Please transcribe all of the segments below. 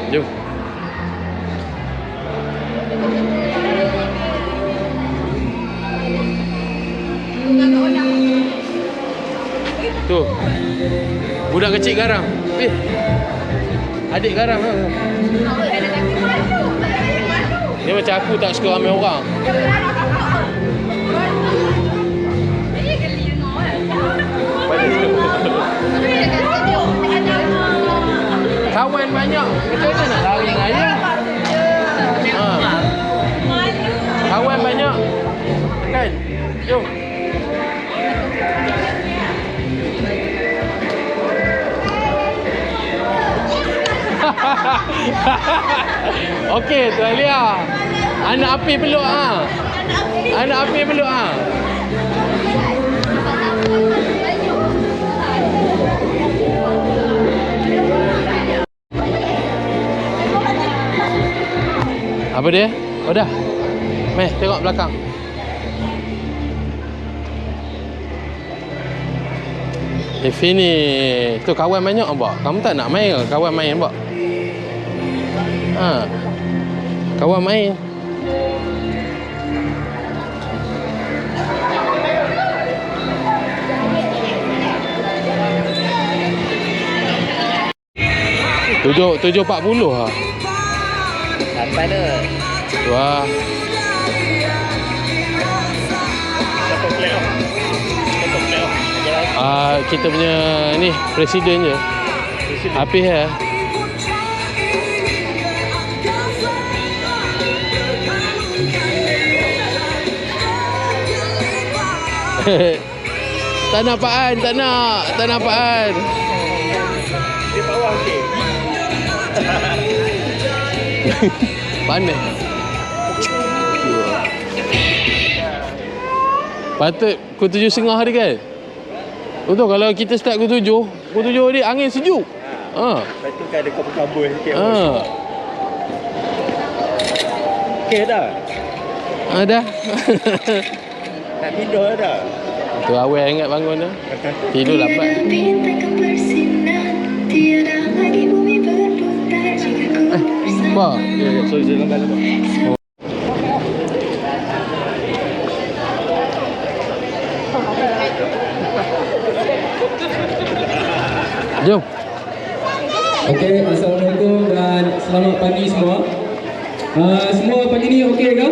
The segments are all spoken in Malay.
Jom. Tu. Budak kecil garang. Adik garang lah. Dia macam aku tak suka ramai orang. Kawan banyak. Macam mana nak lari dengan ayah? Kawan banyak. Kan? Jom. Okey, Tuan Lia. Anak api peluk ah. Anak api peluk ah. Apa dia? Oh dah. Meh, tengok belakang. Ini tu kawan banyak mbak. Kamu tak nak main ke? Kawan main mbak. Kawan main. Tujuh 40 lah. Sampai dah. Wah. Kita punya ni presiden je. Habis ya. Tak nak Paan, tak nak Paan. Dia bawah okey. Panas. Patut pukul 7.30 dia kan? Betul, kalau kita start pukul 7 dia angin sejuk. Lepas tu kan ada kabur-kabur sikit. Okey dah. Dah. Nak tidur dah. Tu awal ingat bangun dah. Tidur lambat. Apa? Ya, sorry lambat. Jom. Okey, Assalamualaikum dan selamat pagi semua. Semua pagi ni okey ke?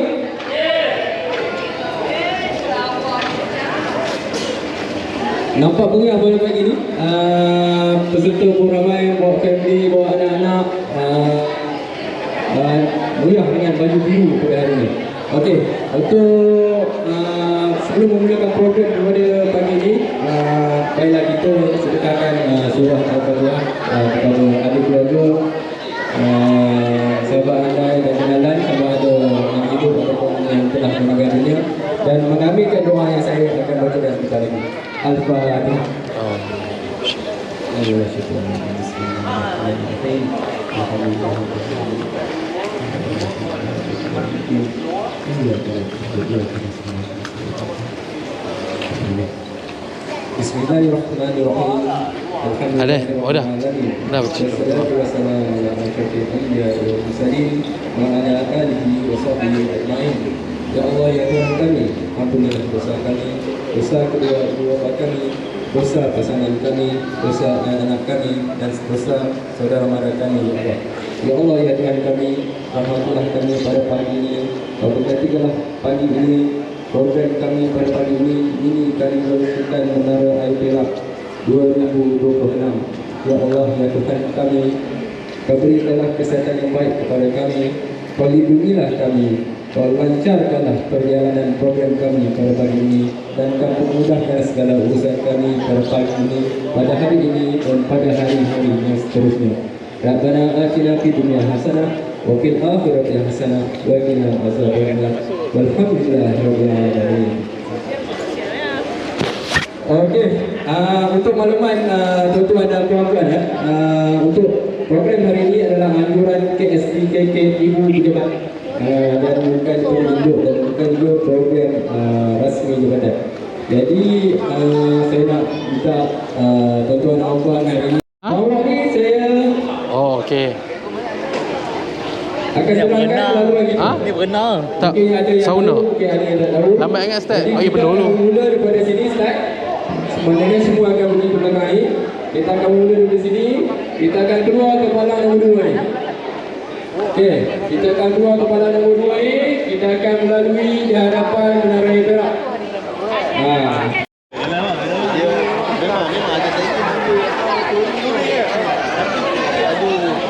Nampak meriah pada pagi ni. Peserta pun ramai, bawa family, bawa anak-anak. Meriah dengan baju biru pada hari ni. Okey, untuk sebelum memulakan program pada pagi ni, baiklah kita sedekahkan surah Al-Fatihah kepada adik keluarga, sahabat anda dan kenalan, sama ada yang hidup ataupun yang telah meninggal dunia, dan mengambilkan doa yang saya akan baca dan sebentar lagi. Al-Fatihah. Bismillahirrahmanirrahim. Ada, oh dah. Dah baca. Ya Allah, ya Tuhan kami, ampunilah dosa kami, dosa kedua bapa kami, dosa pasangan kami, dosa anak-anak kami, dan dosa saudara mara kami, ya Allah. Ya Allah, ya Tuhan kami, rahmatilah kami pada pagi ini, berkatilah pagi ini, program kami pada pagi ini kami meluncurkan Menara Air Perak 2026. Ya Allah, ya Tuhan kami, berikanlah kesihatan yang baik kepada kami, pelindungilah kami, lancarkanlah perjalanan program kami pada pagi ini, dan kami mudahkan segala urusan kami pada pagi ini, pada hari ini dan pada hari-hari yang seterusnya. Rabbana atina fid dunya hasanah wa fil akhirati hasanah wa qina azabannar. Walhamdulillahirabbil alamin. Okey, untuk makluman tuan-tuan dan puan-puan, untuk program hari ini adalah anjuran KSPKK Ibu Pejabat, dan bukan tunjuk dan bukan juga program rasmi jabatan. Jadi saya nak minta tuan-tuan dan puan hari ini. Awal ni saya. Oh, okey. Akan terangkan lalu lagi. Ha? Ni berenang. Tak. Mungkin ada yang Sauna. tahu, mungkin ada yang tak tahu. Lambat ingat start. Jadi Oh, ya, kita penuh akan dulu. mula daripada sini start. Sebenarnya semua akan pergi ke belakang air. Kita akan mula dari sini. Kita akan keluar ke palang nombor 2 ni. Okey, kita akan keluar ke palang nombor 2 ni. Kita akan melalui di hadapan Menara Air Perak. Memang ada saya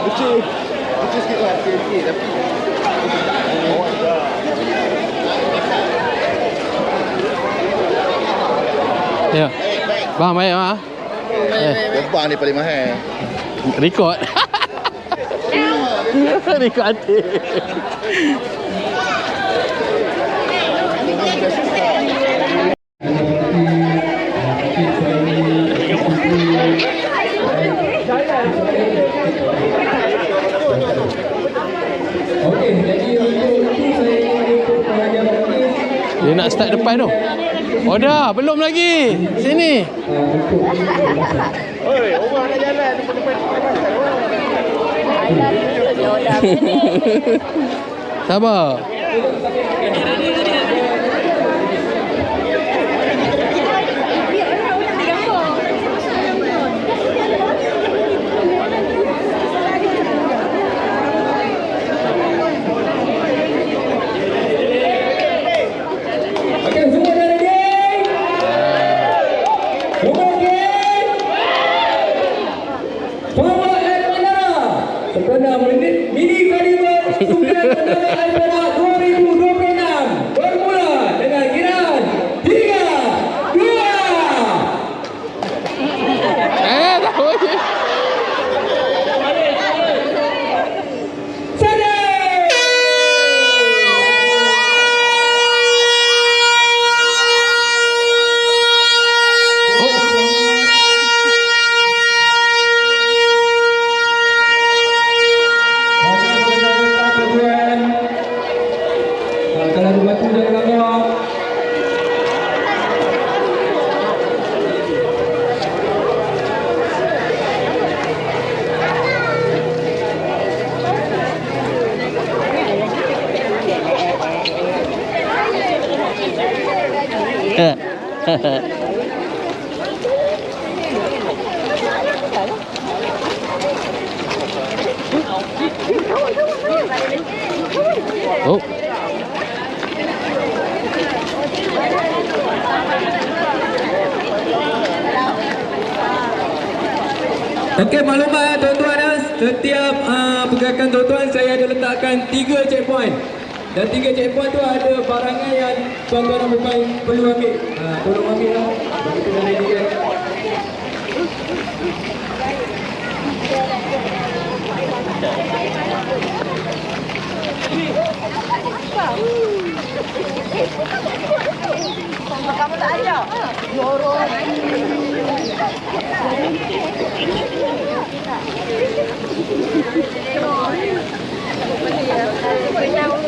Kecil sikit lah, kecil tapi Ya. Bang, baik ah. Gebang ni paling mahal. Record. Record hati. Okey, jadi untuk itu saya ingin untuk pengajar berkuis. Dia nak start depan tu. Oh dah, belum lagi. Sini. Untuk Oi, orang nak jalan depan-depan Sabar. okey, semua dah ready? Semua okey? Power and Menara. Sepeda mini kaliber Sukan Menara Air Perak 2026 bermula dengan kiraan 3, 2. Tahu je. Kalau ada batu jangan langgar. Oh. Okey, maklumat tuan-tuan, setiap pergerakan tuan-tuan saya ada letakkan 3 checkpoint. Dan 3 checkpoint tu ada barangan yang tuan-tuan bukan perlu ambil. Tolong ambil lah. Bagi tu dah ready kan. Kamu tak ajak? Jorong.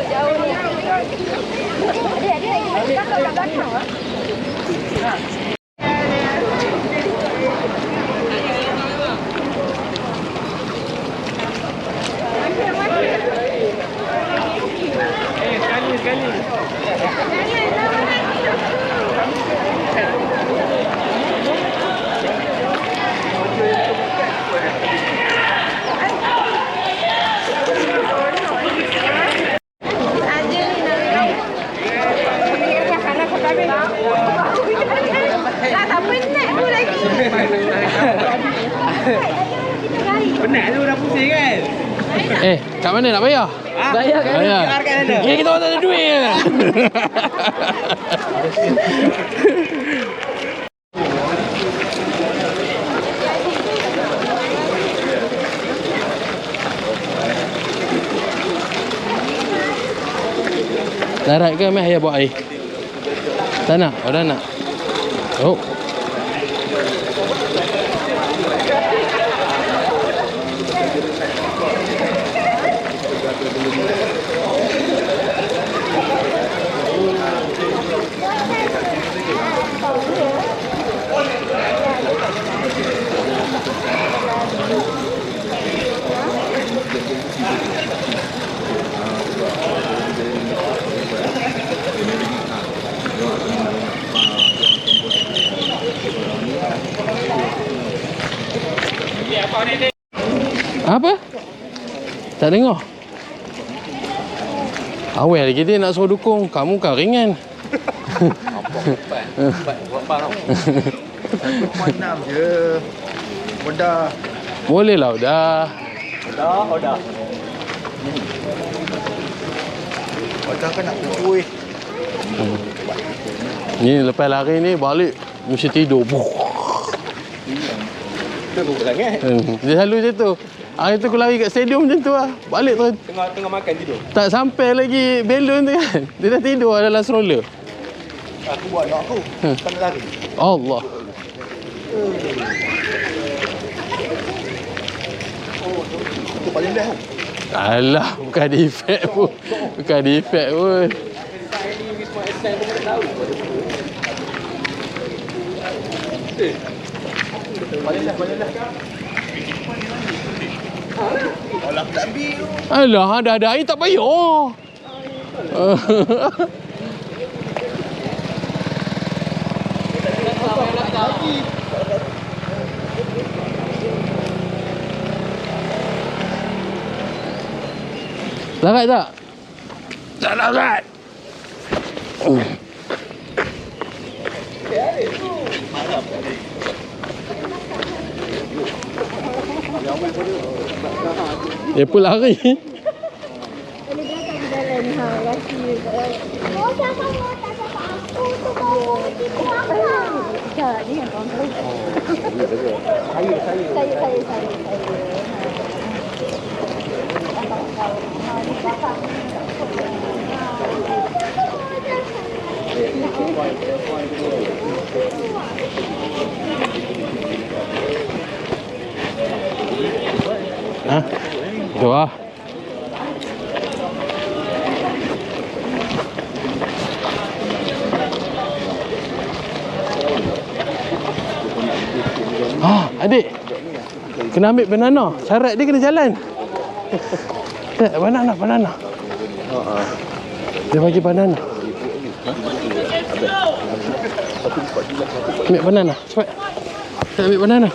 Jauh ni. Dia kat belakang. Penat tu dah pusing kan? Kat mana nak bayar? Bayar kan? Bayar. QR kan ada? Kita orang tak ada duit. Darat ke meh ayah buat air? Tak nak? Oh dah nak. Oh. Apa? Tak dengar. Awal lagi dia nak suruh dukung. Kamu kan ringan. Enam je. Udah. Boleh lah udah. Udah. Udah kan nak kuih. Ni lepas lari ni balik mesti tidur. Itu sangat. Dia selalu macam tu. Hari tu aku lari kat stadium macam tu lah. Balik terus. Tengah makan tidur. Tak sampai lagi belon tu kan. Dia dah tidur dalam stroller. Aku buat nak aku. Tak nak lari. Allah. Itu paling best. Alah, bukan ada efek pun. Bukan ada efek pun. Paling best. Alah, tak ambil. Alah, ada air tak payah. Larat tak? Tak larat. Dia pun lari. Hah? Tu lah. Adik. Kena ambil banana. Syarat dia kena jalan. Tak, banana. Dia bagi banana. Ambil banana, cepat. Tak ambil banana.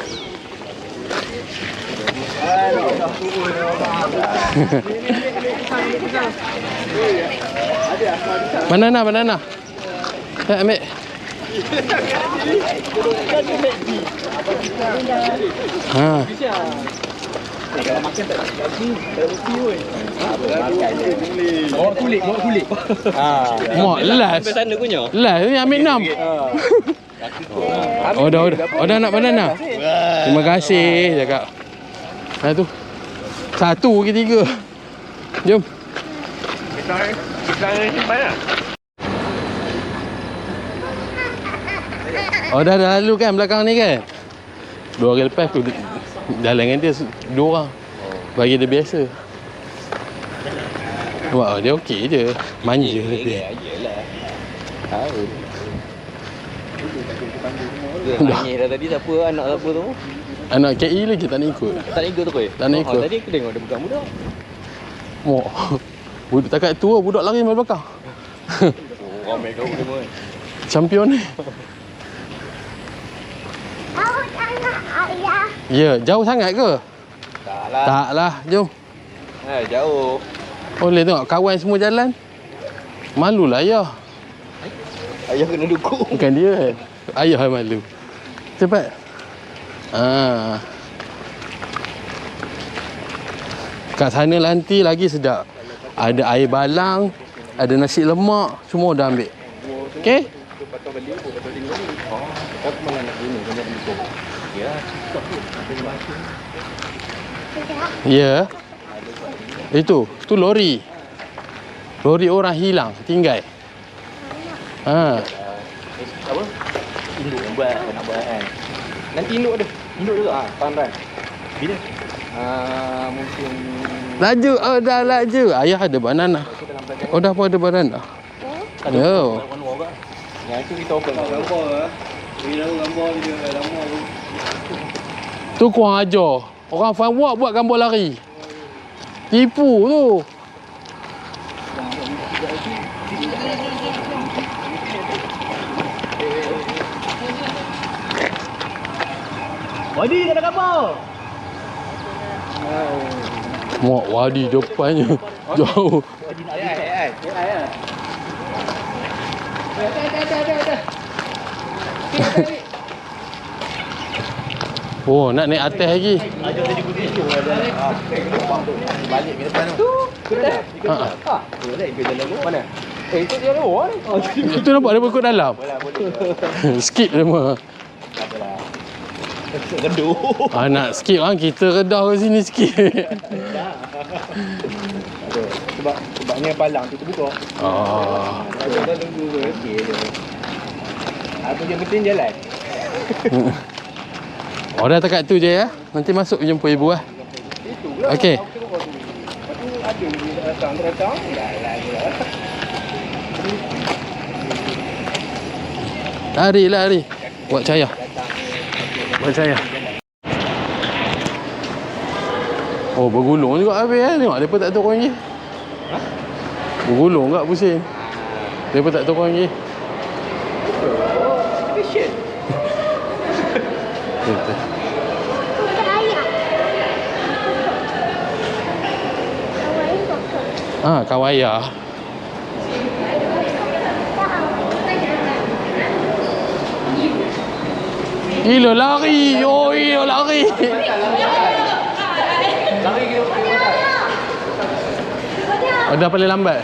Banana. Tak ambil. Ha. Bawa kulit. Mak last. Sampai sana punya. Last ni ambil 6. Oh dah nak banana. Terima kasih cakap. Satu ke 3. Jom. Kita simpan lah. Oh dah lalu kan belakang ni kan. 2 hari lepas aku jalan dengan dia 2 orang. Bagi dia biasa. Wah, dia okey je. Manja dia. Tahu. Dah. Nangis dah tadi siapa anak siapa tu? Anak KI lagi tak nak ikut. Tak nak ikut tu koi? Tak nak ikut. Tadi aku tengok dia budak-budak. Mak. Budak takat tua budak lari main belakang. Ramai kau semua. Champion ni. Awak tak nak ayah. Ya, jauh sangat ke? Taklah. Taklah, jom. Jauh. Boleh tengok kawan semua jalan. Malulah ayah. Ayah kena dukung. Bukan dia kan. Ayah yang malu. Cepat. Kat sana nanti lagi sedap. Ada air balang, ada nasi lemak, semua dah ambil. Okey? Aku malah nak guna banyak dukung. Ya, Ya. Itu lori. Lori orang hilang, tinggal. apa? Induk yang buat, nak buat kan. Nanti induk dia. Induk dia tahun kan. Bila? Mungkin Laju, dah laju. Ayah ada banana. Oh, dah pun ada banana. Yo. yang itu kita open gambar lah. Bagi tahu gambar dia lama tu. Tu kurang ajar. Orang faham buat gambar lari. Tipu tu. Wadi tak ada gambar. Muak wadi depannya. Jauh. Oh, nak naik atas lagi. Balik ke depan tu. Mana? Itu dia luar ni. Itu nampak dia berkut dalam. Skip dia mah. Reduh. Nak skip kan kita redah kat sini sikit. Sebabnya palang tu terbuka. Kita tunggu okey je. Aku je penting jalan. Dah dekat tu je ya. Nanti masuk jumpa ibu lah. Okey. Ada datang. Lari. Buat cahaya. Oh, bergulung juga habis Tengok mereka tak turun lagi. Bergulung kat pusing. Mereka tak turun lagi. Efficient. Betul. Kawaya. Gila lari. Lari. Dah paling lambat.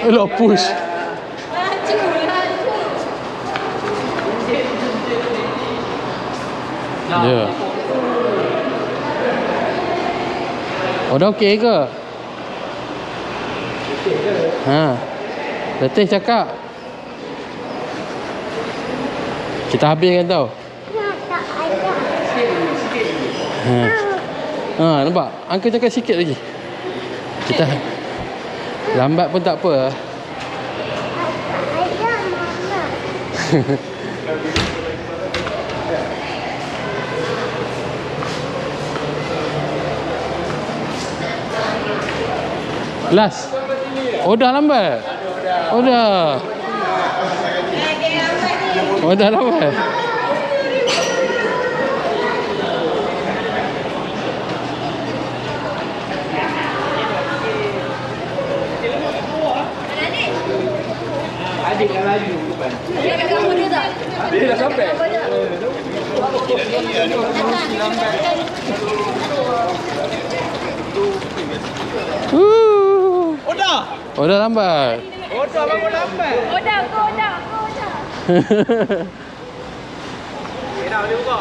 Elok push. Ya. Dah okey ke? Letih cakap. Kita habiskan tau. Nampak? Uncle cakap sikit lagi. Kita lambat pun tak apa. Last. Dah lambat. Dah lambat. Adik yang laju bukan. Dia kat kamu dia tak? Dia dah sampai. Dah lambat. Abang pun lambat. Dah. Dah boleh buka.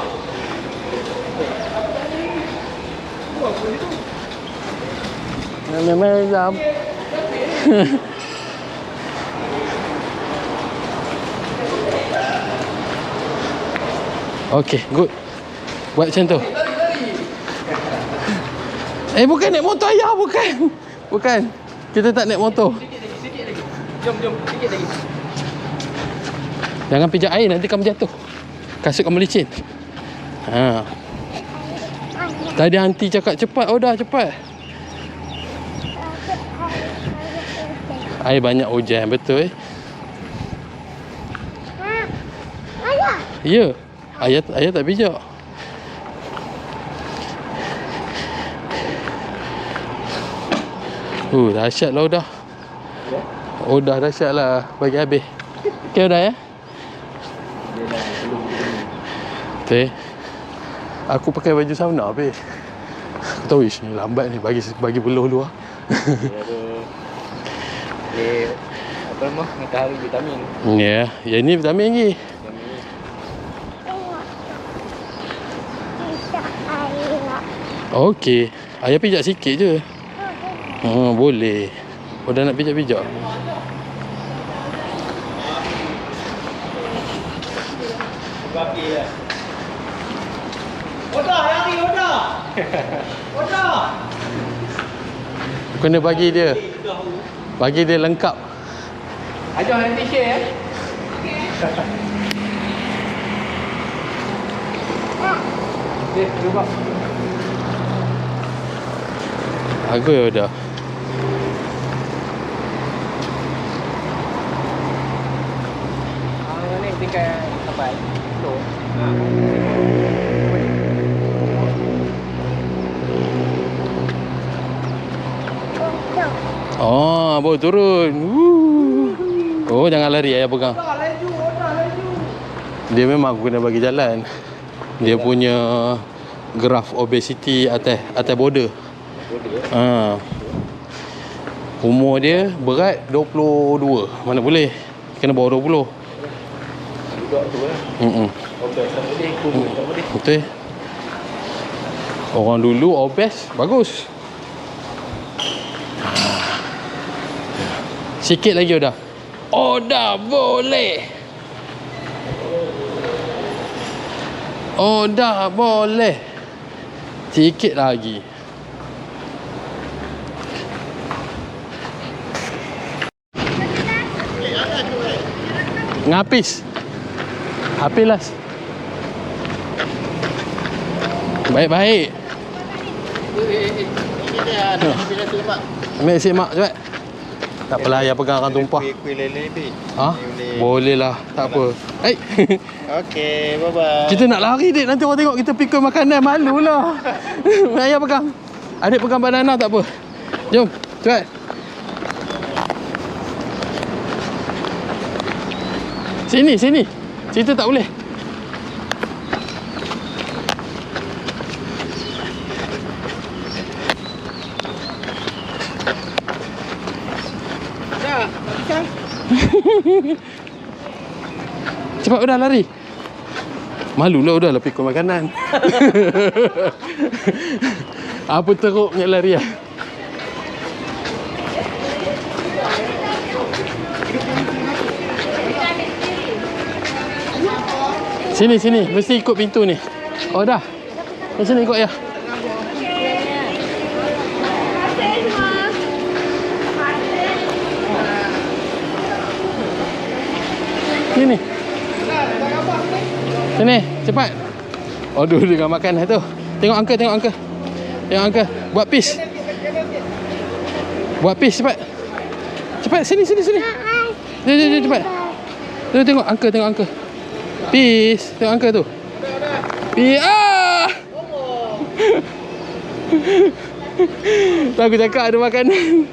Memang jam. Okey, good. Buat macam tu. Bukan naik motor ayah, bukan. Kita tak naik motor. Sikit lagi. Jom, sikit lagi. Jangan pijak air, nanti kamu jatuh. Kasut kamu licin. Tadi aunty cakap cepat. Dah cepat. Air banyak hujan, betul. Ya. Ayah tak pijak. Dahsyat lah dah. Dah dahsyat lah. Bagi habis. Okey dah ya. Betul. Aku pakai baju sauna habis. Aku tahu ni lambat ni bagi beluh luar. Apa nama? Matahari vitamin. Ya, yang ni vitamin lagi. Okey. Ayah pijak sikit je. Boleh. Dah nak pijak-pijak. Bagi lah. Yang ni Kena bagi dia. Bagi dia lengkap. Ajar nanti share. Okey, cuba. Bagus dah. Ni tinggal sampai. So. Oh, baru turun. Woo. Oh, jangan lari, ayah pegang. Dia memang aku kena bagi jalan. Dia punya graf obesity atas border. Umur dia berat 22. Mana boleh? Kena bawah 20. Duduk tu lah. Obes tak boleh, kurus tak boleh. Betul. Orang dulu obes bagus. Sikit lagi dah. Oh dah boleh. Oh dah boleh. Sikit lagi. Ngapis. Hapilas. Baik-baik. Ambil simak cepat. Tak apalah, ayah pegang akan tumpah. Kuih lele ni. Ha? Boleh lah, tak apa. Okey, bye-bye. Kita nak lari dik, nanti orang tengok kita pikul makanan, malulah. Ayah pegang. Adik pegang banana tak apa. Jom, cepat. Sini. Situ tak boleh. Cepat udah lari. Malulah udahlah pikul makanan. Apa teruknya lari lah. Sini, mesti ikut pintu ni. Oh dah. Sini ikut ya. Sini, cepat. Aduh, dia nak makan tu. Tengok angka. Buat pis. Cepat, sini. Jom, cepat. Tu tengok angka. Pis, tengok angka tu. Pis. Tak, aku cakap ada makanan.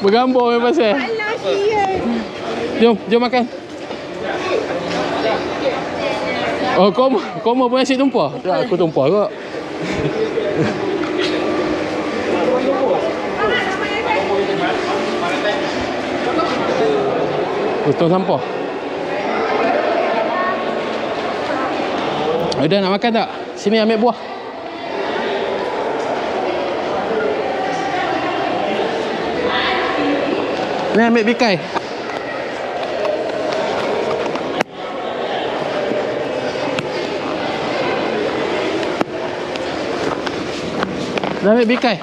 Bergambar memang pasal. Jom makan. Oh, kau mau pun asyik tumpah? Tak, aku tumpah kok. Tong sampah. Udah nak makan tak? Sini ambil buah. Ni ambil bikai. Dah ambil bikai.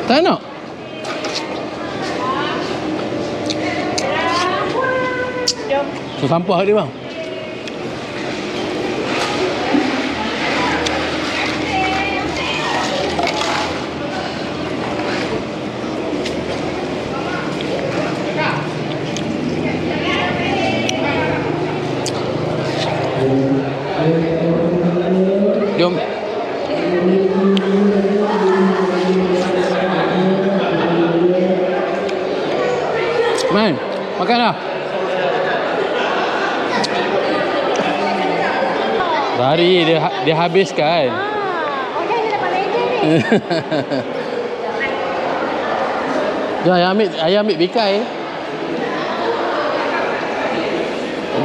Tak nak? Tu sampah dia bang. Jom. Man, makanlah. Lari, dia habiskan. Okey, dia dapat meja ni. Dah, ayah ambil bikai.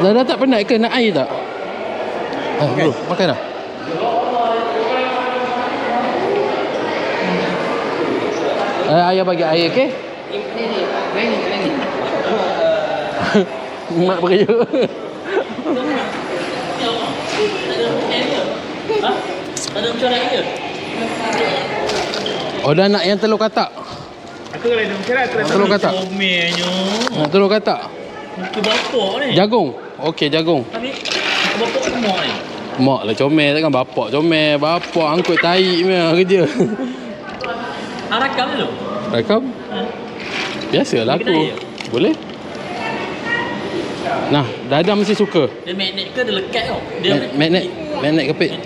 Dah tak penat ke? Nak air tak? Bro, makan dah. Ayah bagi air, okey? Mak bekerja. Ada mencari ke? Oh, dah nak yang telur katak. Aku kalau ada mencari Telur katak. Comelnya. Telur katak. Muka bapak ni. Jagung. Okey, jagung. Ni muka bapak semua ni. Mak lah comel, takkan bapak comel. Bapak angkut tahi punya kerja. Rakam dulu. Rakam? Biasalah aku. Boleh? Nah, Dadam mesti suka. Dia magnet ke dia lekat tau? Dia Magnet kepit.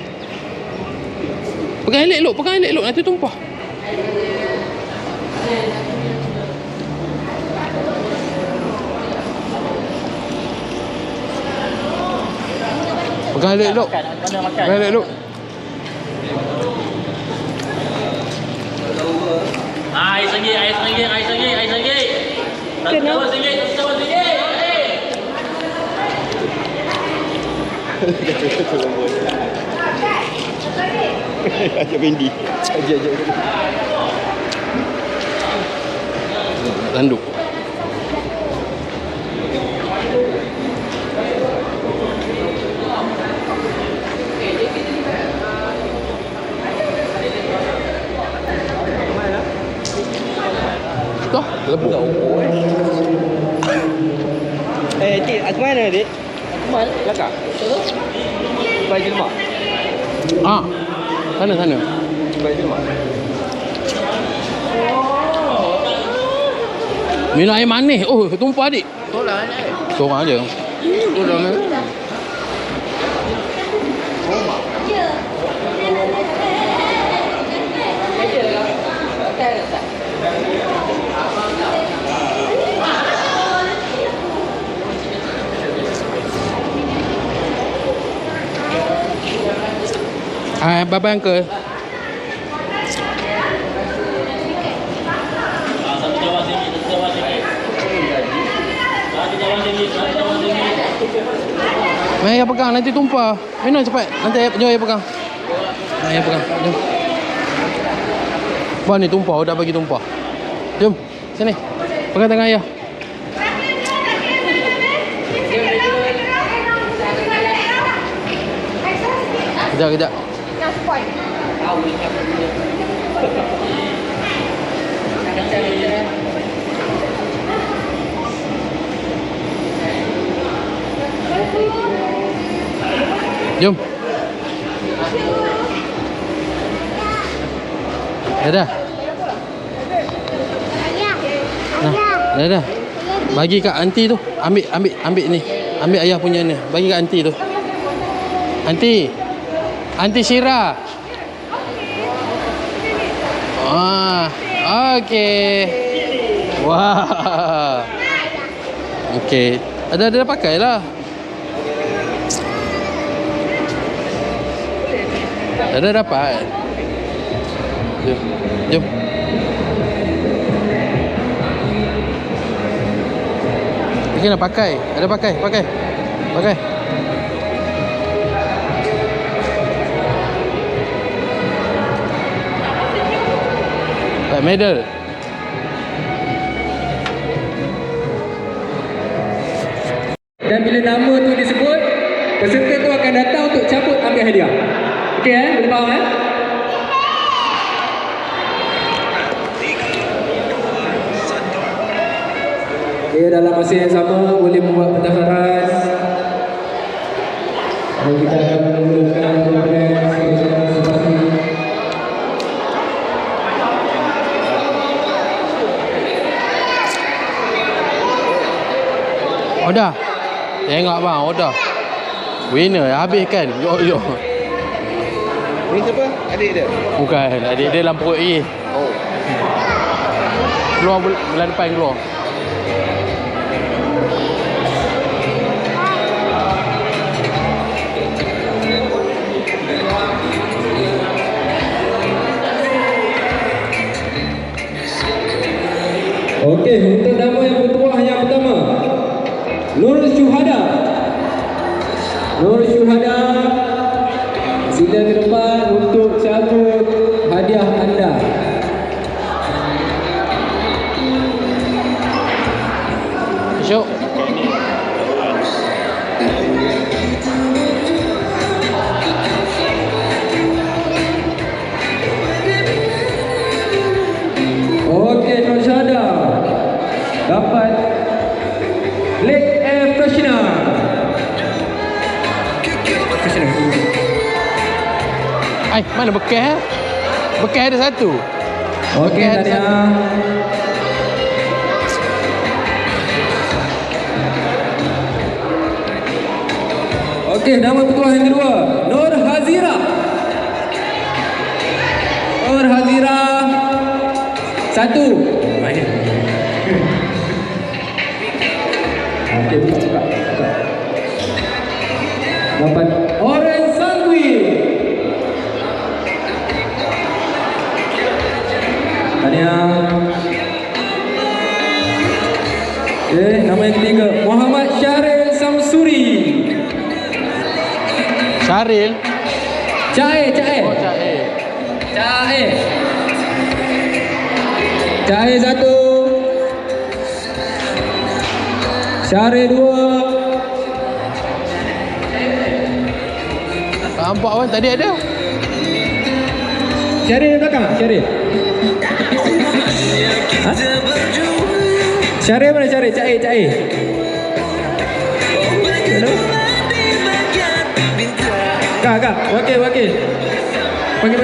Pegang elok, nanti tumpah. Pegang elok. Mana makan? Pegang elok. Air segi. Kenapa segi? Ajak Fendi. Ajak. Tanduk. Dah, lebuk. Cik, aku mana, Dik? Mal. Belakang. Baju lemak. Ah. Sana. Baju lemak. Minum air manis. Oh, tumpah adik. Seorang aja. Seorang aja. Bye-bye uncle. Satu jawab sini. Ayah pegang, nanti tumpah. Minum cepat. Nanti ayah pegang. Ayah pegang. Jom. Wah, ni tumpah. Dah bagi tumpah. Jom. Sini. Pegang tangan ayah. Kejap. Jom. Dah. Nah, dah. Bagi kat aunty tu. Ambil ni. Ambil ayah punya ni. Bagi kat aunty tu. Aunty Syira. Okey. Wah. Okey. Dah pakailah. Dah dapat. Jom. Ini nak pakai. Ada pakai. Medal. Dan bila nama tu disebut, peserta tu akan datang untuk cabut ambil hadiah. Okey boleh faham Okey, dalam masa yang sama boleh membuat pendaftaran. Dan kita akan menggunakan progres partisipasi. Dah. Tengok bang, dah. Winner habis kan? Yo. Ni siapa? Adik dia? Bukan, adik dia dalam perut lagi. Oh. Keluar belah depan keluar. Okey, untuk nama yang bertuah yang pertama, Nurul Syuhada. Sila ke depan untuk cabut hadiah anda. Syuk. Okey, Nur Syuhada dapat leg air freshener. Ai, mana bekas eh? Bekas ada satu. Okey, Bekas ada tahniah. satu. Okey, nama petugas yang kedua, Nur Hazira. Nur Hazira. 1. Main. Okey, buka. Dapat Orange Sangui. Tahniah. Okey, nama yang ketiga, Muhammad Syaril Samsuri. Syaril. Cair. Oh, Cair. Cair 1. Syaril 2. Nampak kan tadi ada. Syaril di belakang, Syaril. Ha? Syaril mana Syaril? Cair. Hello? Kak. Wakil. Panggil.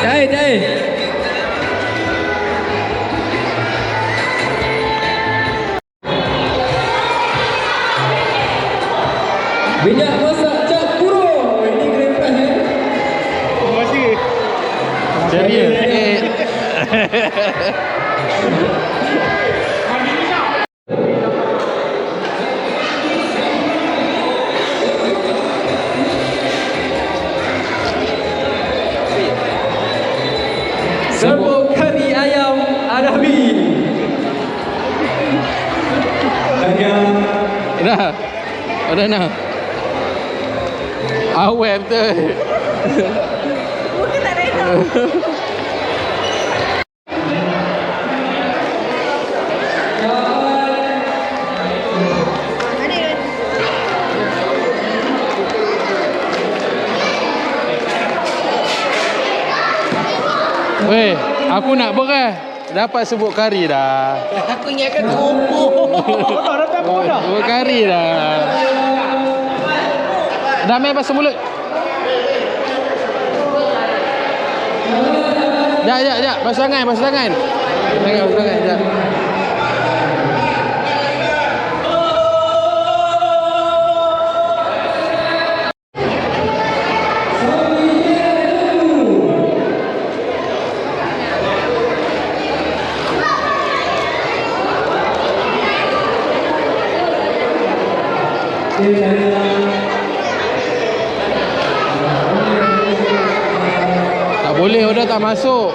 Cair. Minyak masak Cap Puro. Ini krepes Terima kasih. Serius. Serbuk kari ayam Arabi. Tahniah. Dah. Awet betul. Muka tak ada itu. Weh, aku nak beras. Dapat sebut kari dah. Aku ingatkan kumpul. Dah tak apa dah. Sebut kari dah. Dah main pasal mulut. Sekejap. Basuh tangan. Sekejap. Tak boleh, order tak masuk.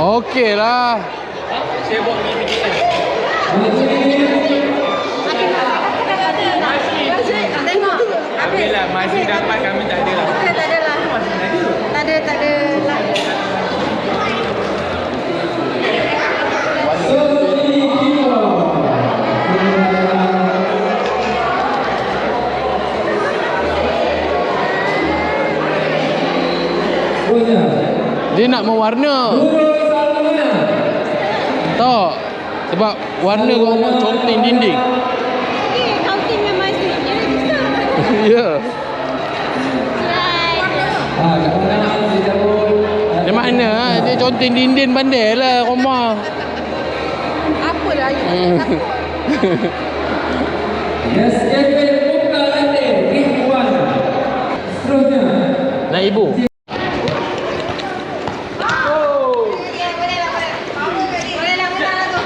Okey lah. Tengok. Alhamdulillah, masih dapat kami tak ada lah. Tak ada lah. Tak ada lah. Dia nak mewarna. Tak. Sebab warna kau nak conteng dinding. Okey, counting memang sikit. Jadi besar. Ya. Right. Dia mana? Dia conteng dinding pandai lah rumah. Apa lah you? Nescafe Mocha Latte 3-in-1. Seterusnya. Nak ibu. Boleh lah tu.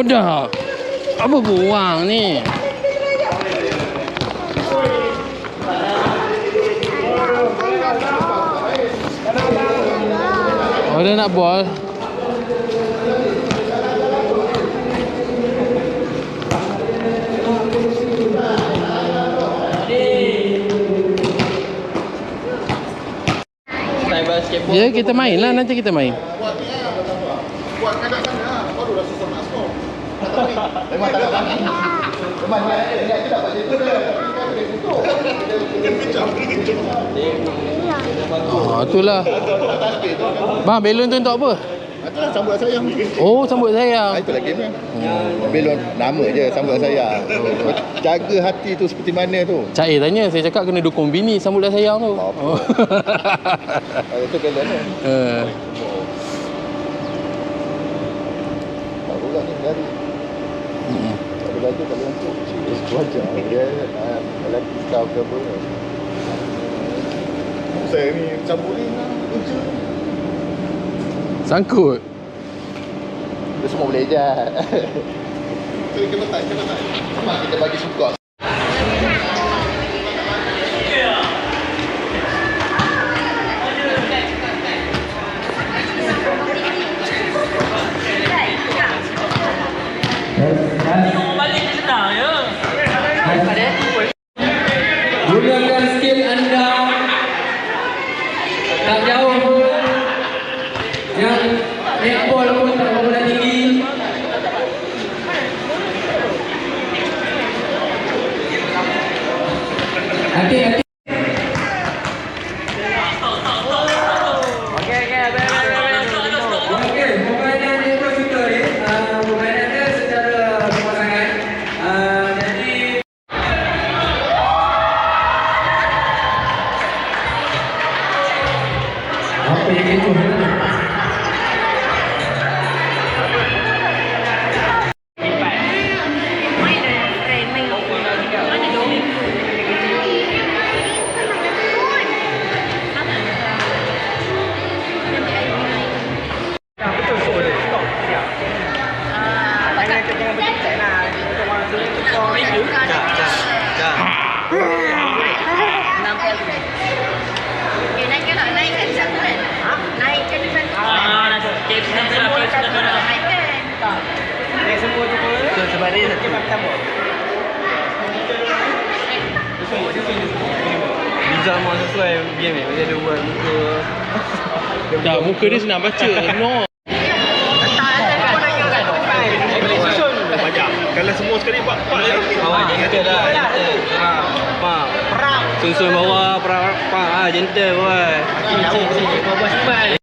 Dah. Apa buang ni? Dia nak bol. Ya, kita main lah. Nanti kita main. Buat kadang sana, baru dah susah nak skor. Memang tak dapat. Memang dia dapat je tu dah. Itulah. Bang, belon tu untuk apa? Itulah sambut sayang. Oh, sambut sayang. Itulah game kan. Belon nama je sambut sayang. Jaga hati tu seperti mana tu. Cair tanya, saya cakap kena dukung bini sambut dah sayang tu. Oh. Itu belon ni. Tak pula ni dari. Ada baju kalau untuk wajah dia lelaki kau ke apa. Saya ni campurin lah. Sangkut. Dia semua boleh je. Kita tak. Cuma kita bagi suka. Balik senang ya. Gunakan skill anda. Tak jauh pun. Yang netball pun tak berapa tinggi. Hati-hati. Okey, permainan netball kita ni, permainan dia secara pemasangan. Jadi apa yang itu? Bisa mau sesuai game ni. Dia ada buat muka. Dah, muka dia senang baca. No. Kalau semua sekali pak. Awak gentle lah. Pak. Susun bawah, pak. Gentle boy. Sini. Kau buat smile.